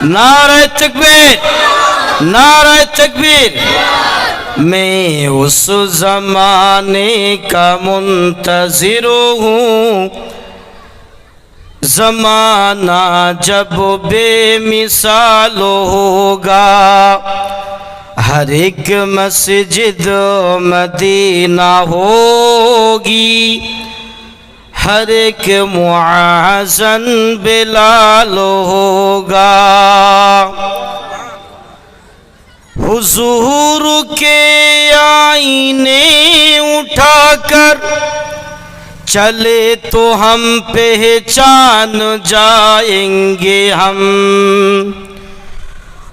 नारे तकबीर, नारे तकबीर। मैं उस जमाने का मुंतज़िर हूँ, जमाना जब बेमिसाल होगा। हर एक मस्जिद मदीना होगी, हर एक मुआज़न बिलाल होगा। हुजूर के आईने उठाकर चले तो हम पहचान जाएंगे हम।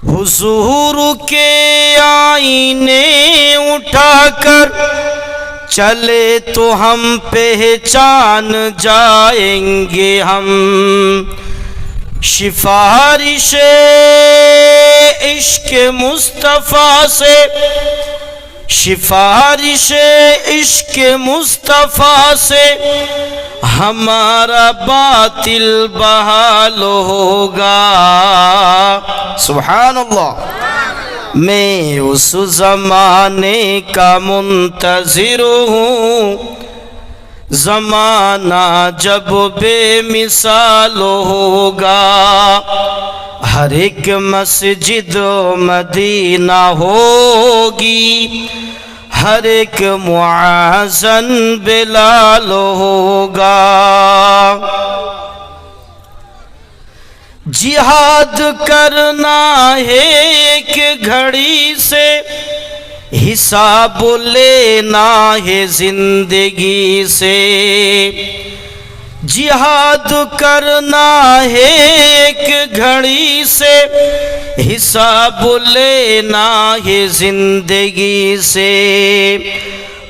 हुजूर के आईने उठाकर चले तो हम पहचान जाएंगे हम। सिफारिश इश्क मुस्तफ़ा से, सिफारिश इश्क मुस्तफ़ा से हमारा बातिल बहाल होगा। सुभान अल्लाह। मैं उस जमाने का मुंतज़िर हूँ, जमाना जब बेमिसाल होगा। हर एक मस्जिद मदीना होगी, हर एक मुआज़न बिलाल होगा। जिहाद करना है एक घड़ी से, हिसाब लेना है जिंदगी से। जिहाद करना है एक घड़ी से, हिसाब लेना है जिंदगी से।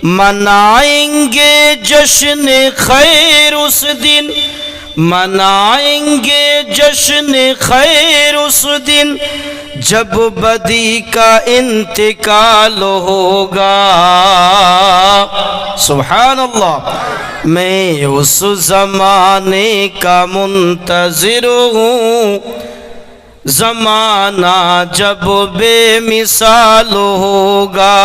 मनाएंगे जश्न खैर उस दिन, मनाएंगे जश्न खैर उस दिन, जब बदी का इंतकाल होगा। सुभान अल्लाह। मैं उस जमाने का मुंतज़िर हूँ, जमाना जब बेमिसाल होगा।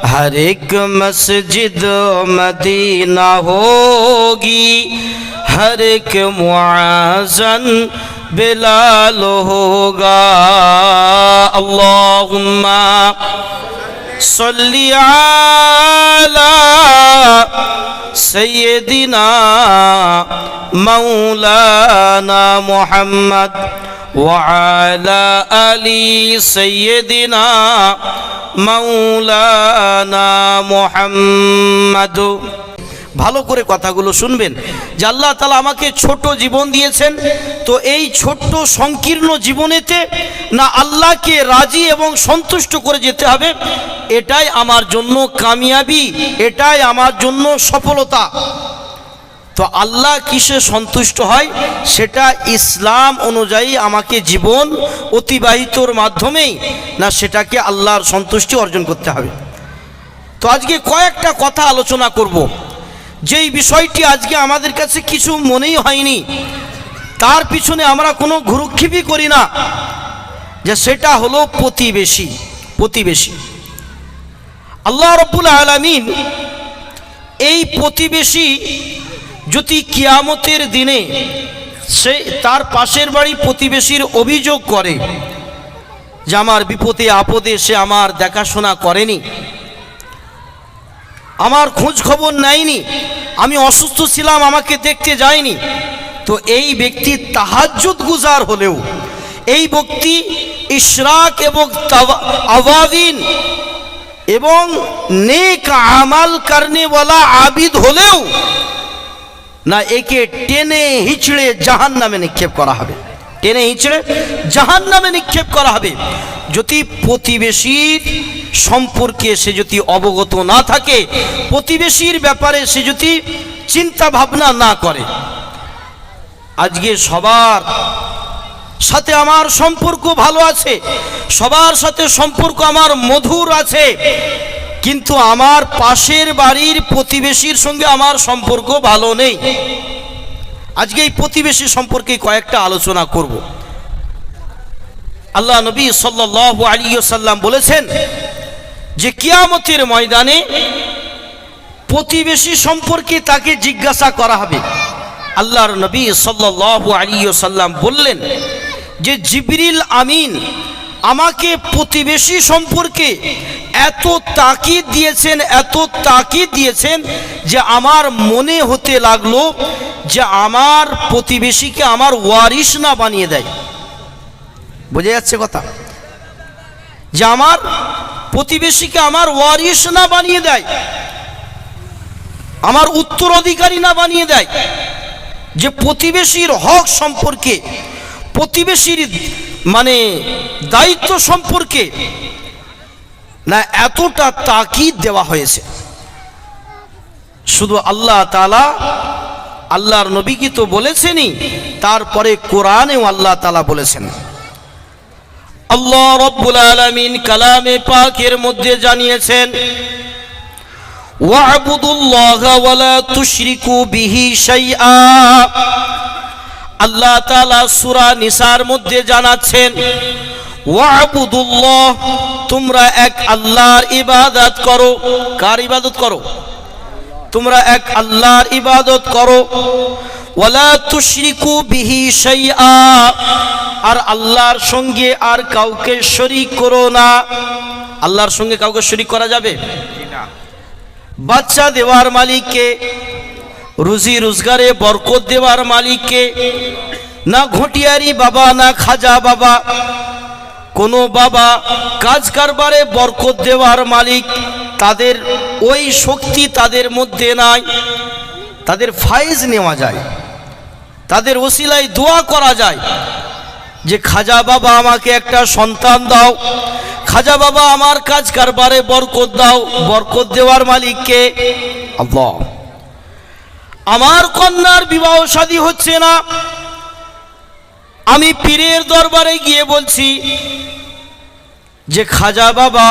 हर एक मस्जिद मदीना होगी, हर एक मुआज़न बिलाल होगा। अल्लाहुम्मा सल्ली अला सय्यदिना मौलाना मुहम्मद व अला आलि सय्यदिना मौलाना मुहम्मद। ভালো করে কথাগুলো শুনবেন যে আল্লাহ তাআলা আমাকে ছোট জীবন দিয়েছেন, তো এই ছোট্ট সংকীর্ণ জীবনেতে না আল্লাহকে রাজি এবং সন্তুষ্ট করে যেতে হবে। এটাই আমার জন্য কামিয়াবি, এটাই আমার জন্য সফলতা। তো আল্লাহ কিসে সন্তুষ্ট হয় সেটা ইসলাম অনুযায়ী আমাকে জীবন অতিবাহিতর মাধ্যমেই না সেটাকে আল্লাহর সন্তুষ্টি অর্জন করতে হবে। তো আজকে কয়েকটা কথা আলোচনা করব, যেই বিষয়টি আজকে আমাদের কাছে কিছু মনেই হয়নি, তার পিছনে আমরা কোনো ঘুরুক্ষেপই করি না, যে সেটা হলো প্রতিবেশী। প্রতিবেশী আল্লাহ রাব্বুল আলামিন এই প্রতিবেশী যদি কিয়ামতের দিনে সে তার পাশের বাড়ি প্রতিবেশীর অভিযোগ করে যে আমার বিপদে আপদে সে আমার দেখাশোনা করেনি, আমার খোঁজ খবর নেয়নি, আমি অসুস্থ ছিলাম আমাকে দেখতে যায়নি, তো এই ব্যক্তি তাহাজ্জুদ গুজার হলেও, এই ব্যক্তি ইশরাক এবং আওয়াবিন এবং নেক আমাল করনেওয়ালা আবিদ হলেও না একে টেনে হিচড়ে জাহান্নামে নিক্ষেপ করা হবে। টেনে হিচড়ে জাহান্নামে নিক্ষেপ করা হবে যদি প্রতিবেশীর সম্পর্কে সে যদি অবগত না থাকে, প্রতিবেশীর ব্যাপারে সে যদি চিন্তা ভাবনা না করে। আজকে সবার সাথে আমার সম্পর্ক ভালো আছে, সবার সাথে সম্পর্ক আমার মধুর আছে, কিন্তু আমার পাশের বাড়ির প্রতিবেশীর সঙ্গে আমার সম্পর্ক ভালো নেই। আজকে এই প্রতিবেশী সম্পর্কে কয়েকটা আলোচনা করব। আল্লাহ নবী সাল্লাল্লাহু আলাইহি ওয়াসাল্লাম বলেছেন যে কিয়ামতের ময়দানে প্রতিবেশী সম্পর্কে তাকে জিজ্ঞাসা করা হবে। আল্লাহর নবী সাল্লাল্লাহু আলাইহি ওয়াসাল্লাম বললেন যে জিবরিল আমিন আমাকে প্রতিবেশী সম্পর্কে এত তাকিদ দিয়েছেন যে আমার মনে হতে লাগলো যে আমার প্রতিবেশীকে আমার ওয়ারিশ না বানিয়ে দেয়। বোঝা যাচ্ছে কথা? যে আমার প্রতিবেশীকে আমার ওয়ারিশ না বানিয়ে দেয়, আমার উত্তরাধিকারী না বানিয়ে দেয়। যে প্রতিবেশীর হক সম্পর্কে, প্রতিবেশীর মানে দায়িত্ব সম্পর্কে না এতটা তাকিদ দেওয়া হয়েছে। শুধু আল্লাহ তাআলা আল্লাহর নবীকে তো বলেছেনই, তারপরে কোরআনেও আল্লাহ তাআলা বলেছেন। আল্লাহ রাব্বুল আলামিন কালামে পাকের মধ্যে জানিয়েছেন ওয়া'বুদুল্লাহা ওয়া লা তুশরিকু বিহি শাইআ। আল্লাহ তাআলা সূরা নিসার মধ্যে জানাচ্ছেন ওয়া'বুদুল্লাহ, তোমরা এক আল্লাহর ইবাদত করো। কার ইবাদত করো? তোমরা এক আল্লাহর ইবাদত করো। ওয়া লা তুশরিকু বিহি শাইআ, আর আল্লাহর সঙ্গে আর কাউকে শরীক করো না। আল্লাহর সঙ্গে কাউকে শরীক করা যাবে না। বাচ্চা দেওয়ার মালিককে, রুজি রোজগারে বরকত দেওয়ার মালিককে, না ঘটিয়ারি বাবা না খাজা বাবা, কোনো বাবা কাজ কারবারে বরকত দেওয়ার মালিক, তাদের ওই শক্তি তাদের মধ্যে নাই। তাদের ফায়েজ নেওয়া যায়, তাদের ওসিলায় দোয়া করা যায় যে খাজা বাবা আমাকে একটা সন্তান দাও, খাজা বাবা আমার কাজ কারবারে বরকত দাও। বরকত দেওয়ার মালিককে আল্লাহ। আমার কন্যার বিবাহ শাদী হচ্ছে না, আমি পীরের দরবারে গিয়ে বলছি যে খাজা বাবা,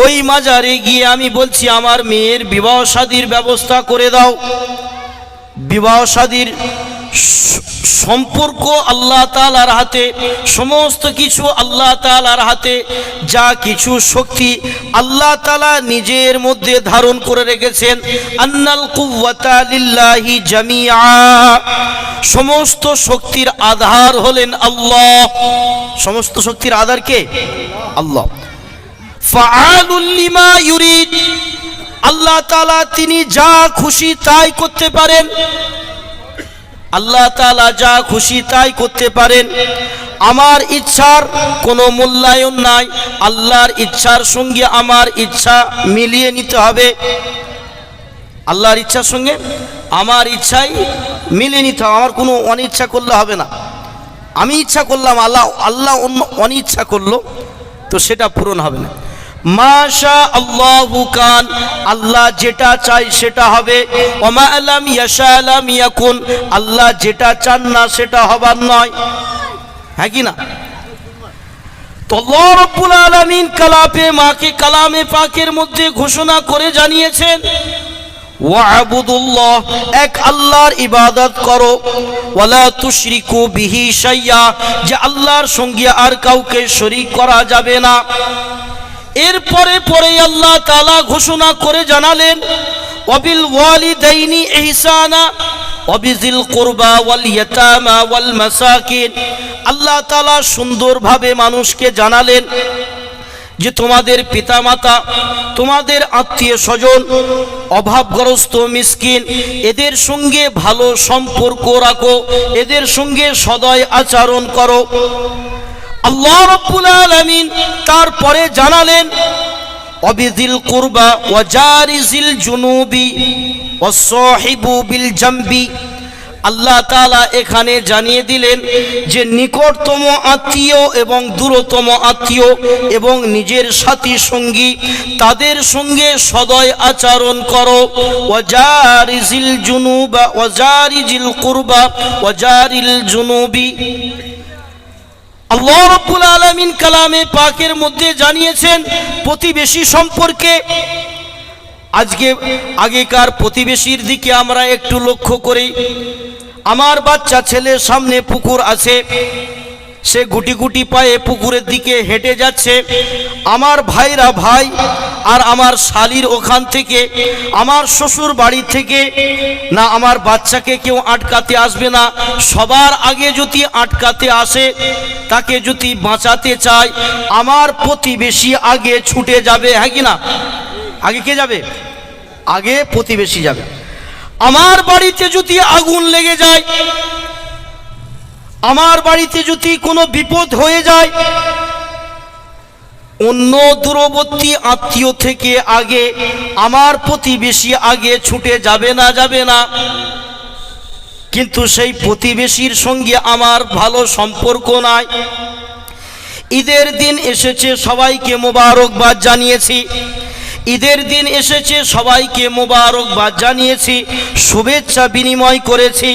ওই মাজারে গিয়ে আমি বলছি আমার মেয়ের বিবাহ শাদীর ব্যবস্থা করে দাও। বিবাহ শাদীর সম্পর্ক আল্লাহ তাআলার হাতে, সমস্ত কিছু আল্লাহ তাআলার হাতে। যা কিছু শক্তি আল্লাহ তাআলা নিজের মধ্যে ধারণ করে রেখেছেন, আন্নাল কুওয়াতা লিল্লাহি জামিআ, সমস্ত শক্তির আধার হলেন আল্লাহ। সমস্ত শক্তির আধার কে? আল্লাহ। ফাআলুল লিমা ইউরিদ, আল্লাহ তাআলা তিনি যা খুশি তাই করতে পারেন। আল্লাহ তাআলা যা খুশি তাই করতে পারেন। আমার ইচ্ছার কোনো মূল্যায়ন নাই, আল্লাহর ইচ্ছার সঙ্গে আমার ইচ্ছা মিলিয়ে নিতে হবে। আল্লাহর ইচ্ছার সঙ্গে আমার ইচ্ছাই মিলিয়ে নিতে হবে। আমার কোনো অনিচ্ছা করলে হবে না। আমি ইচ্ছা করলাম, আল্লাহ অন্য অনিচ্ছা করলো, তো সেটা পূরণ হবে না। মাশা আল্লাহু কান, আল্লাহ যেটা চাই সেটা হবে। ওমা লাম ইয়াশা লাম ইয়াকুন, আল্লাহ যেটা চান না সেটা হবার নয়। হ্যাঁ কি না? তো আল্লাহ রাব্বুল আলামিন কালামে পাকের মধ্যে ঘোষণা করে জানিয়েছেন ওয়া'বুদুল্লাহ, এক আল্লাহর ইবাদত করো। ওয়া লা তুশরিকু বিহি শাইআ, যে আল্লাহর সঙ্গে আর কাউকে শরীক করা যাবে না। এরপরে আল্লাহ তাআলা ঘোষণা করে জানালেন ওয়াবিল ওয়ালিদাইনি ইহসানা ওয়াবিজিল কুরবা ওয়াল ইয়াতামা ওয়াল মাসাকিন। আল্লাহ তাআলা সুন্দরভাবে মানুষকে জানালেন যে তোমাদের পিতামাতা, তোমাদের আত্মীয় স্বজন, অভাবগ্রস্ত মিসকিন, এদের সঙ্গে ভালো সম্পর্ক রাখো, এদের সঙ্গে সদয় আচরণ করো। আল্লাহ রাব্বুল আলামিন তারপরে জানালেন ওয়াবিজিল কুরবা ওয়া জারিজিল জুনুবি ওয়াস সাহিবু বিল জামবি। আল্লাহ তাআলা এখানে জানিয়ে দিলেন যে নিকটতম আত্মীয় এবং দূরতম আত্মীয় এবং নিজের সাথী সঙ্গী, তাদের সঙ্গে সদয় আচরণ করো। ওয়া জারিজিল জুনুবা ওয়া জারিজিল কুরবা ওয়া জারিল জুনুবি। আল্লাহ রাব্বুল আলামিন কালামে পাকের মধ্যে জানিয়েছেন প্রতিবেশী সম্পর্কে। আগেকার প্রতিবেশীর দিকে আমরা একটু লক্ষ্য করি। আমার বাচ্চা ছেলের সামনে পুকুর আছে, সে গুটি গুটি পায়ে পুকুরের দিকে হেঁটে যাচ্ছে। আমার ভাইরা ভাই আর আমার শালির ওখান থেকে, আমার শ্বশুর বাড়ি থেকে না আমার বাচ্চাকে কেউ আটকাতে আসবে না। সবার আগে যদি আটকাতে আসে, তাকে যদি বাঁচাতে চায়, আমার প্রতিবেশী আগে ছুটে যাবে। হ্যাঁ কি না? আগে কে যাবে? আগে প্রতিবেশী যাবে। আমার বাড়িতে যদি আগুন লেগে যায়, আমার বাড়িতে যদি কোনো বিপদ হয়ে যায়, অন্য দূরবর্তী আত্মীয় থেকে আগে আমার প্রতিবেশী আগে ছুটে যাবে না? যাবে না। কিন্তু সেই প্রতিবেশীর সঙ্গে আমার ভালো সম্পর্ক নাই। ঈদের দিন এসেছে, সবাইকে মোবারকবাদ জানিয়েছি। ঈদের দিন এসেছে, সবাইকে মোবারকবাদ জানিয়েছি, শুভেচ্ছা বিনিময় করেছি,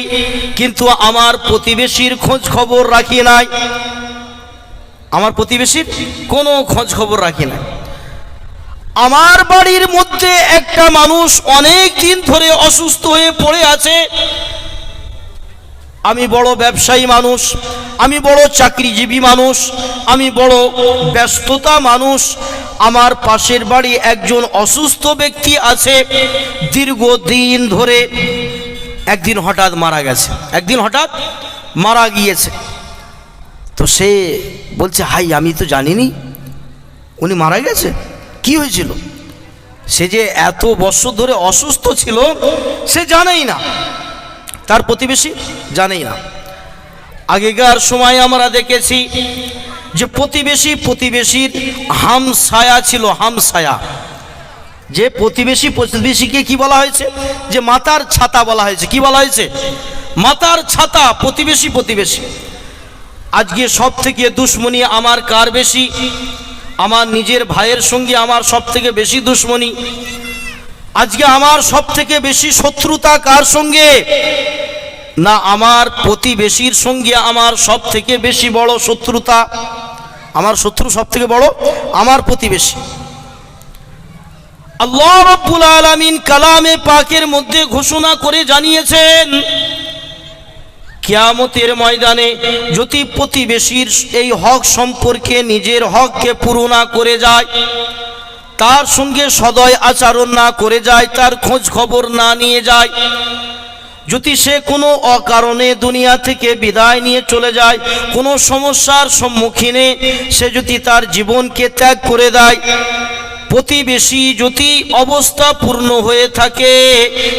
কিন্তু আমার প্রতিবেশীর খোঁজ খবর রাখি নাই। আমার প্রতিবেশীর কোনো খোঁজ খবর রাখি নাই। আমার বাড়ির মধ্যে একটা মানুষ অনেক দিন ধরে অসুস্থ হয়ে পড়ে আছে। আমি বড় ব্যবসায়ী মানুষ, আমি বড় চাকরিজীবী মানুষ, আমি বড় ব্যস্ততা মানুষ। আমার পাশের বাড়ি একজন অসুস্থ ব্যক্তি আছে, দীর্ঘদিন ধরে। একদিন হঠাৎ মারা গেছে, একদিন হঠাৎ মারা গিয়েছে। তো সে বলছে, হাই আমি তো জানিনি উনি মারা গেছে। কি হয়েছিল? সে যে এত বছর ধরে অসুস্থ ছিল সে জানেই না, তার প্রতিবেশী জানেই না। আগেকার সময় আমরা দেখেছি যে প্রতিবেশীর হামসায়া ছিল, হামসায়া। যে প্রতিবেশীকে কি বলা হয়েছে? যে মাথার ছাতা বলা হয়েছে। কি বলা হয়েছে? মাথার ছাতা। প্রতিবেশী। আজকে সব থেকে দুশ্মনী আমার কার বেশি? আমার নিজের ভাইয়ের সঙ্গে আমার সব থেকে বেশি দুশ্মনী। আজকে আমার সব থেকে বেশি শত্রুতা কার সঙ্গে? না, আমার প্রতিবেশীর সঙ্গে আমার সব থেকে বেশি বড় শত্রুতা। আমার শত্রু সব থেকে বড় আমার প্রতিবেশী। আল্লাহ রাব্বুল আলামিন কালামে পাকের মধ্যে ঘোষণা করে জানিয়েছেন, কিয়ামতের ময়দানে যদি প্রতিবেশীর এই হক সম্পর্কে নিজের হককে পুরো না করে যায়, তার সঙ্গে সদয় আচরণ না করে যায়, তার খোঁজ খবর না নিয়ে যায়, যদি সে কোনো অকারণে দুনিয়া থেকে বিদায় নিয়ে চলে যায়, কোনো সমস্যার সম্মুখীনে সে যদি তার জীবনকে ত্যাগ করে দেয়, প্রতিবেশী যদি অবস্থা পূর্ণ হয়ে থাকে,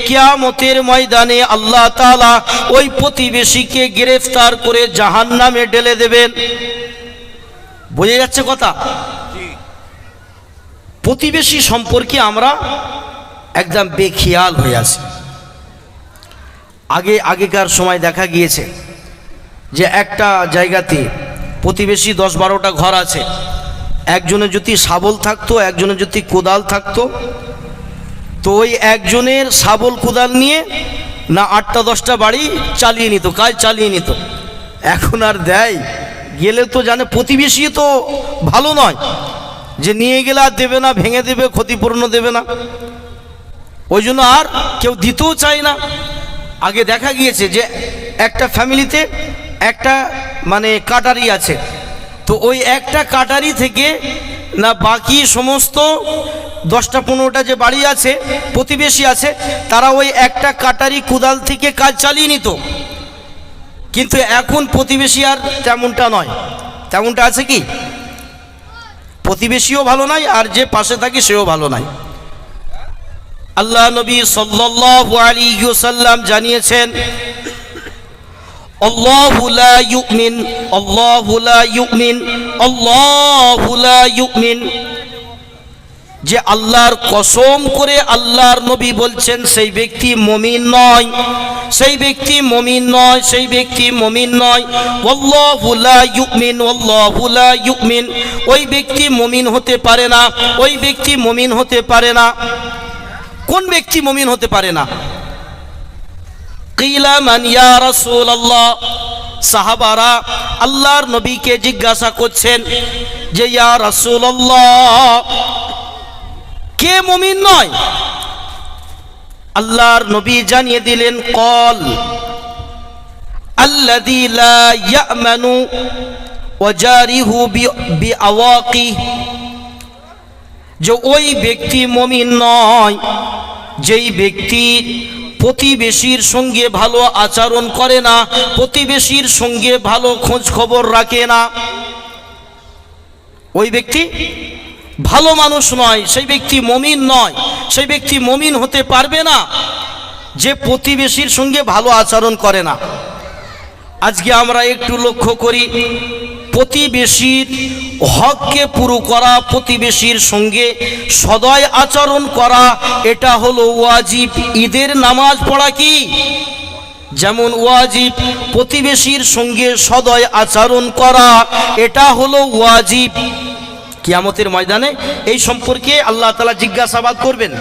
কিয়ামতের ময়দানে আল্লাহ তাআলা ওই প্রতিবেশীকে গ্রেফতার করে জাহান্নামে ঢেলে দেবেন। বোঝা যাচ্ছে কথা? প্রতিবেশী সম্পর্কে আমরা একদম বেখিয়াল হয়ে আছি। আগেকার সময় দেখা গিয়েছে যে একটা জায়গাতে প্রতিবেশী 10-12টা ঘর আছে, একজনের যদি শাবল থাকতো, একজনের যদি কোদাল থাকতো, তো ওই একজনের শাবল কোদাল নিয়ে না 8টা-10টা বাড়ি চালিয়ে নিত, কাজ চালিয়ে নিত। এখন আর দেয়? গেলে তো জানে প্রতিবেশী তো ভালো নয়, যে নিয়ে গেলে আর দেবে না, ভেঙে দেবে, ক্ষতিপূর্ণ দেবে না, ওই জন্য আর কেউ দিতেও চায় না। আগে দেখা গিয়েছে যে একটা ফ্যামিলিতে একটা কাটারি আছে, তো ওই একটা কাটারি থেকে না বাকি সমস্ত 10টা-15টা যে বাড়ি আছে প্রতিবেশী আছে, তারা ওই একটা কাটারি কোদাল থেকে কাজ চালিয়ে নিত। কিন্তু এখন প্রতিবেশী আর তেমনটা নয়। তেমনটা আছে কি? প্রতিবেশীও ভালো নয়, আর যে পাশে থাকে সেও ভালো নয়। আল্লাহ নবী সাল্লাল্লাহু আলাইহি ওয়াসাল্লাম জানিয়েছেন, আল্লাহু লা ইউমিন, আল্লাহু লা ইউমিন, আল্লাহু লা ইউমিন। যে আল্লাহর কসম করে আল্লাহর নবী বলছেন সেই ব্যক্তি মুমিন নয়, সেই ব্যক্তি মুমিন নয়, সেই ব্যক্তি মুমিন নয়। আল্লাহু লা ইউমিন, আল্লাহু লা ইউমিন। ওই ব্যক্তি মুমিন হতে পারে না, ওই ব্যক্তি মুমিন হতে পারে না। কোন ব্যক্তি মুমিন হতে পারে না? কিলা মান ইয়া রাসূলুল্লাহ। সাহাবারা আল্লাহর নবীকে জিজ্ঞাসা করছেন যে ইয়া রাসূলুল্লাহ, কে মুমিন নয়? আল্লাহর নবী জানিয়ে দিলেন, কল আল্লাযী লা ইয়ামানু ওয়াজারিহু বিআওয়াকি, যে ওই ব্যক্তি মুমিন নয় যেই ব্যক্তি প্রতিবেশীর সঙ্গে ভালো আচরণ করে না, প্রতিবেশীর সঙ্গে ভালো খোঁজ খবর রাখে না, ওই ব্যক্তি ভালো মানুষ নয়, সেই ব্যক্তি মুমিন নয়। সেই ব্যক্তি মুমিন হতে পারবে না যে প্রতিবেশীর সঙ্গে ভালো আচরণ করে না। আজকে আমরা একটু লক্ষ্য করি, প্রতিবেশীর হককে পুরো করা, প্রতিবেশীর সঙ্গে সদয় আচরণ করা, এটা হলো ওয়াজিব। ঈদের নামাজ পড়া কি যেমন ওয়াজিব, প্রতিবেশীর সঙ্গে সদয় আচরণ করা এটা হলো ওয়াজিব। কিয়ামতের ময়দানে এই সম্পর্কে আল্লাহ তাআলা জিজ্ঞাসাবাদ করবেন,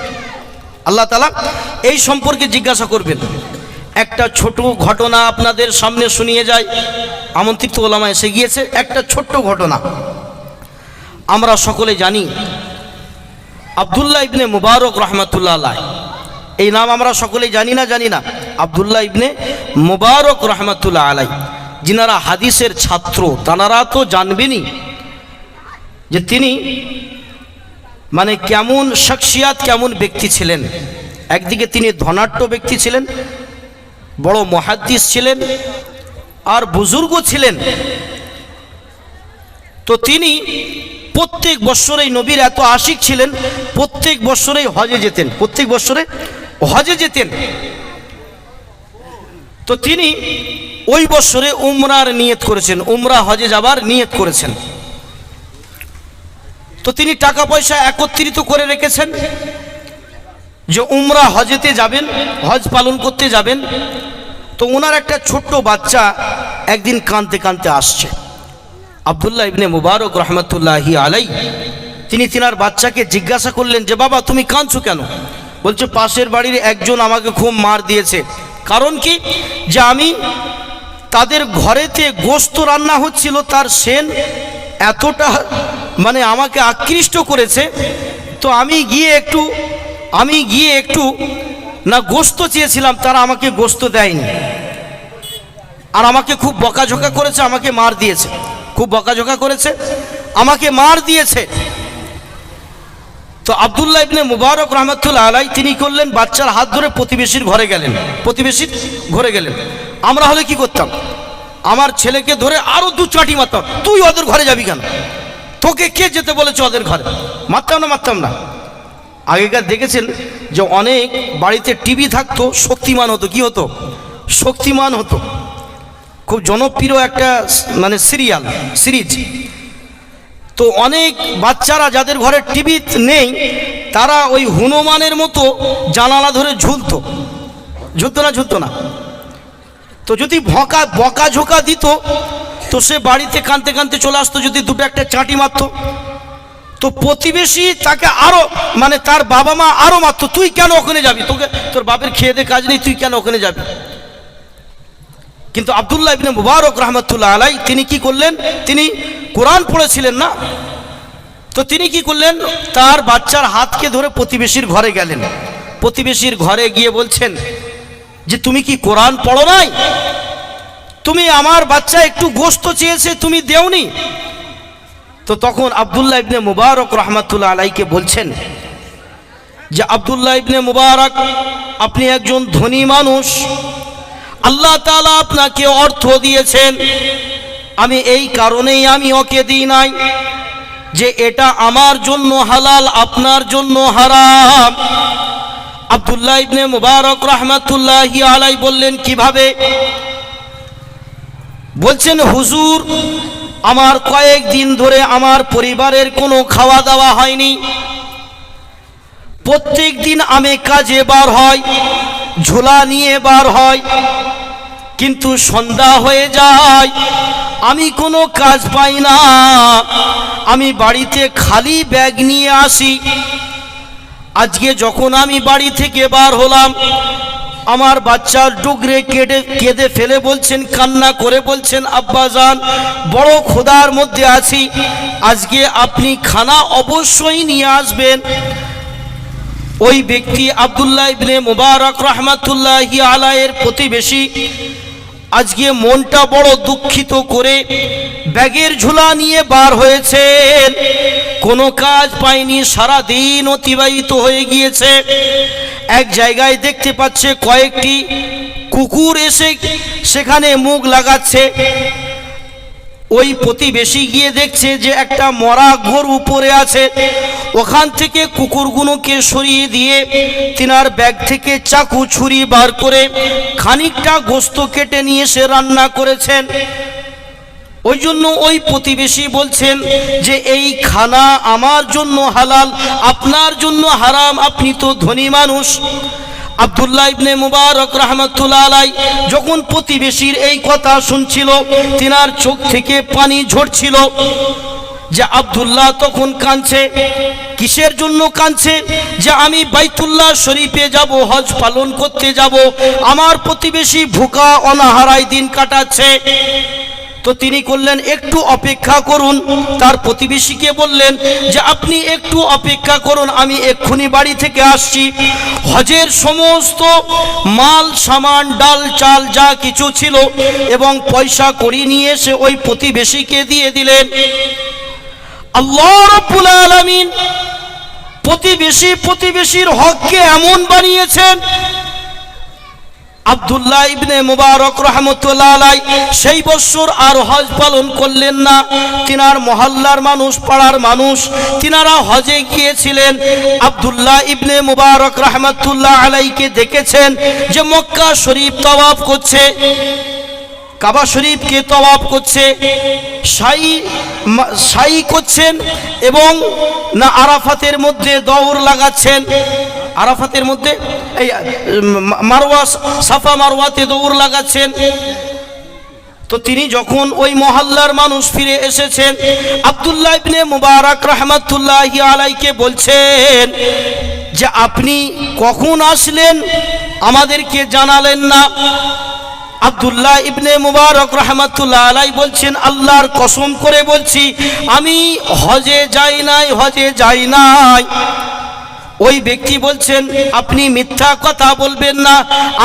আল্লাহ তাআলা এই সম্পর্কে জিজ্ঞাসা করবেন। একটা ছোট ঘটনা আপনাদের সামনে শুনিয়ে যায়, আমন্ত্রিত ওলামা এসে গিয়েছে। একটা ছোট্ট ঘটনা আমরা সকলে জানি, আব্দুল্লাহ ইবনে মুবারক রহমাতুল্লাহ আলাইহ, এই নাম আমরা সকলে জানি না আব্দুল্লাহ ইবনে মুবারক রহমাতুল্লাহ আলাইহ, যিনারা হাদিসের ছাত্র তানারা তো জানবেনই যে তিনি মানে কেমন শখসিয়াত, কেমন ব্যক্তি ছিলেন। একদিকে তিনি ধনাঢ্য ব্যক্তি ছিলেন, বড় মুহাদ্দিস ছিলেন আর বুজুর্গ ছিলেন। তো তিনি প্রত্যেক বৎসরেই নবীর এত আশিক ছিলেন, প্রত্যেক বৎসরেই হজে যেতেন, প্রত্যেক বৎসরে হজে যেতেন। তো তিনি ওই বৎসরে উমরার নিয়ত করেছেন, উমরা হজে যাবার নিয়ত করেছেন। তো তিনি টাকা পয়সা একত্রিত করে রেখেছেন যে উমরা হজেতে যাবেন, হজ পালন করতে যাবেন। তো ওনার একটা ছোট্ট বাচ্চা একদিন কাঁদতে কাঁদতে আসছে। আব্দুল্লাহ ইবনে মুবারক রহমতুল্লাহি আলাইহি তিনি তিনার বাচ্চাকে জিজ্ঞাসা করলেন যে বাবা তুমি কাঁদছো কেন? বলছে পাশের বাড়ির একজন আমাকে খুব মার দিয়েছে। কারণ কি? যে আমি তাদের ঘরেতে গোশত রান্না হচ্ছিল, তার সেন এতটা মানে আমাকে আকৃষ্ট করেছে। তো আমি গিয়ে একটু না গোশত চেয়েছিলাম, তারা আমাকে গোশত দেয়নি, আর আমাকে খুব বকাঝকা করেছে, আমাকে মার দিয়েছে, খুব বকাঝকা করেছে, আমাকে মার দিয়েছে। তো আব্দুল্লাহ ইবনে মুবারক রহমতুল্লাহ আলাইহি তিনি করলেন, বাচ্চার হাত ধরে প্রতিবেশীর ঘরে গেলেন, প্রতিবেশীর ঘরে গেলেন। আমরা হলে কি করতাম? আমার ছেলেকে ধরে আরো দু চাটি মারতাম, তুই ওদের ঘরে যাবি কেন? তোকে কে যেতে বলেছে ওদের ঘরে? মারতাম না। আগেকার দেখেছেন যে অনেক বাড়িতে টিভি থাকতো, শক্তিমান হতো। কি হতো? শক্তিমান হতো, খুব জনপ্রিয় একটা মানে সিরিজ। তো অনেক বাচ্চারা যাদের ঘরে টিভি নেই তারা ওই হনুমানের মতো জানালা ধরে ঝুলতো না। তো যদি বকাঝোকা দিত তো সে বাড়িতে কাঁদতে কাঁদতে চলে আসতো, যদি দুটো একটা চাটি মারতো তো প্রতিবেশী তাকে আরো মানে তার বাবা মা আরো মারতো, তুই কেন ওখানে যাবি? তোর বাপের খেয়ে দে কাজ নেই, তুই কেন ওখানে যাবি? কিন্তু আব্দুল্লাহ ইবনে মুবারক রহমতুল্লাহ আলাইহি তিনি কি করলেন? তিনি কোরআন পড়েছিলেন না, তো তিনি কি করলেন? তার বাচ্চার হাতকে ধরে প্রতিবেশীর ঘরে গেলেন। প্রতিবেশীর ঘরে গিয়ে বলছেন যে তুমি কি কোরআন পড়ো নাই? তুমি আমার বাচ্চা একটু গোশত চেয়েছে, তুমি দেওনি। তো তখন আব্দুল্লাহ ইবনে মুবারক রহমতুল্লাহ আলাইহিকে বলছেন যে আব্দুল্লাহ ইবনে মুবারক, আপনি একজন ধনী মানুষ, আল্লাহ তাআলা আপনাকে অর্থ দিয়েছেন, আমি এই কারণেই আমি ওকে দিই নাই যে এটা আমার জন্য হালাল, আপনার জন্য হারাম। আব্দুল্লাহ ইবনে মুবারক রহমতুল্লাহি আলাইহি বললেন কিভাবে? বলছেন হুজুর, আমার কয়েকদিন ধরে আমার পরিবারের কোনো খাওয়া দাওয়া হয়নি। প্রত্যেক দিন আমি কাজে বার হয়, ঝোলা নিয়ে বার হয়, কিন্তু সন্ধ্যা হয়ে যায় আমি কোনো কাজ পাই না, আমি বাড়িতে খালি ব্যাগ নিয়ে আসি। আজকে যখন আমি বাড়ি থেকে বার হলাম, আমার বাচ্চার ডুগরে কেঁদে ফেলে বলছেন, কান্না করে বলছেন, আব্বাজান বড় ক্ষুধার মধ্যে আছি, আজকে আপনি খানা অবশ্যই নিয়ে আসবেন। ওই ব্যক্তি আব্দুল্লাহ ইবনে মুবারক রহমতুল্লাহি আলাইহির প্রতিবেশী আজকে মনটা বড় দুঃখিত করে ব্যাগের ঝুলা নিয়ে বার হয়েছেন, কোনো কাজ পায়নি, সারা দিন অতিবাহিত হয়ে গিয়েছে। এক জায়গায় দেখতে পাচ্ছে কয়েকটি কুকুর এসে সেখানে মুখ লাগাচ্ছে। ওই প্রতিবেশী গিয়ে দেখছে যে একটা মরা গরু উপরে আছে, ওখান থেকে কুকুরগুলোকে সরিয়ে দিয়ে তিনার ব্যাগ থেকে চাকু ছুরি বার করে খানিকটা গোস্ত কেটে নিয়ে এসে রান্না করেছেন। ওই জন্য ওই প্রতিবেশী বলছেন যে এই খানা আমার জন্য হালাল, আপনার জন্য হারাম, আপনি তো ধনী মানুষ। আব্দুল্লাহ ইবনে মুবারক রাহমাতুল্লাহ আলাইহি যখন প্রতিবেশীর এই কথা শুনছিল, তিনার চোখ থেকে পানি ঝরছিল। যে আব্দুল্লাহ তখন কাঁদছে। কিসের জন্য কাঁদছে? যে আমি বাইতুল্লাহ শরীফে যাব, হজ পালন করতে যাব, আমার প্রতিবেশী ভুকা অনাহারায় দিন কাটাচ্ছে। তো তিনি করলেন একটু অপেক্ষা করুন। তার প্রতিবেশীকে বললেন যে আপনি একটু অপেক্ষা করুন, আমি এক্ষুনি বাড়ি থেকে আসছি। হজের সমস্ত মাল সামান, ডাল চাল যা কিছু ছিল এবং পয়সা কড়ি নিয়ে এসে ওই প্রতিবেশীকে দিয়ে দিলেন। আল্লাহ রাব্বুল আলামিন প্রতিবেশীর হককে এমন বানিয়েছেন, আব্দুল্লাহ ইবনে মুবারক রাহমাতুল্লাহ আলাইহি সেই বছর আর হজ পালন করলেন না। তিনার মহল্লার মানুষ, পাড়ার মানুষ, তিনারা হজে গিয়েছিলেন। আব্দুল্লাহ ইবনে মুবারক রাহমাতুল্লাহ আলাইহিকে দেখেছেন যে মক্কা শরীফ তাওয়াফ করছে, কাবা শরীফকে তাওয়াফ করছে, সাই করছেন এবং না আরাফাতের মধ্যে দৌড় লাগাচ্ছেন। আরাফাতের মধ্যে এই মারওয়া, সাফা মারওয়াতে দৌড় লাগাচ্ছেন। তো তিনি যখন ওই মহল্লার মানুষ ফিরে এসেছেন, আব্দুল্লাহ ইবনে মুবারক রাহমাতুল্লাহি আলাইহিকে বলছেন যে আপনি কখন আসলেন, আমাদেরকে জানালেন না। আব্দুল্লাহ ইবনে মুবারক রাহমাতুল্লাহ আলাইহি বলছেন আল্লাহর কসম করে বলছি আমি হজে যাই নাই। ওই ব্যক্তি বলছেন আপনি মিথ্যা কথা বলবেন না,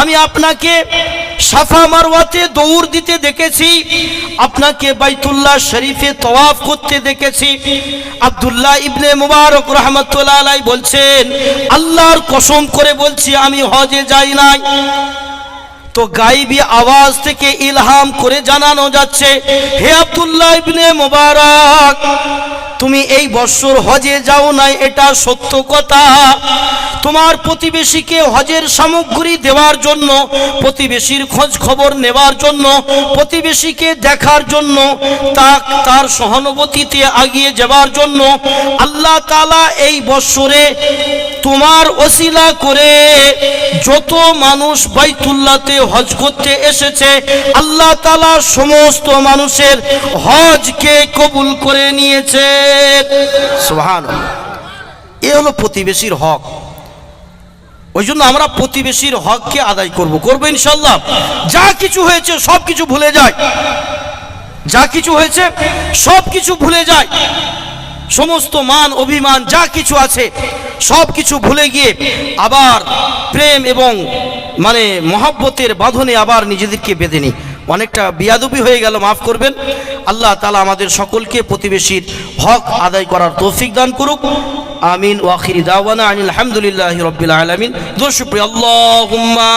আমি আপনাকে সাফা মারওয়াতে দৌড় দিতে দেখেছি, আপনাকে বাইতুল্লাহ শরীফে তাওয়াফ করতে দেখেছি। আব্দুল্লাহ ইবনে মুবারক রাহমাতুল্লাহ আলাইহি বলছেন আল্লাহর কসম করে বলছি আমি হজে যাই নাই। তো গায়েবী আওয়াজ থেকে ইলহাম করে জানানো যাচ্ছে, হে আব্দুল্লাহ ইবনে মুবারক, তুমি এই বছর হজে যাও নাই, এটা সত্য কথা। তোমার প্রতিবেশীকে হজের সামগ্রী দেওয়ার জন্য, প্রতিবেশীর খোঁজ খবর নেওয়ার জন্য, প্রতিবেশীকে দেখার জন্য, তার সহানুভূতিতে এগিয়ে যাওয়ার জন্য আল্লাহ তাআলা এই বছরে তোমার ওসিলা করে যত মানুষ বাইতুল্লাহতে হজ করতে এসেছে আল্লাহ তাআলা সমস্ত মানুষের হজকে কবুল করে নিয়েছে। সুবহানাল্লাহ। এ হলো প্রতিবেশীর হক। ওই জন্য আমরা প্রতিবেশীর হককে আদায় করব ইনশাআল্লাহ। যা কিছু হয়েছে সব কিছু ভুলে যায়, যা কিছু হয়েছে সব কিছু ভুলে যায়, সমস্ত মান অভিমান যা কিছু আছে সব কিছু ভুলে গিয়ে আবার প্রেম এবং মহব্বতের বাঁধনে আবার নিজেদেরকে বেঁধে নিই। অনেকটা বিয়াদবি হয়ে গেল, মাফ করবেন। আল্লাহ তাআলা আমাদের সকলকে প্রতিবেশীর হক আদায় করার তৌফিক দান করুক। আমিন। ওয়া আখিরি দাওয়ানা আনিল হামদুলিল্লাহি রাব্বিল আলামিন। দোয়া শুকরিয়া। আল্লাহুম্মা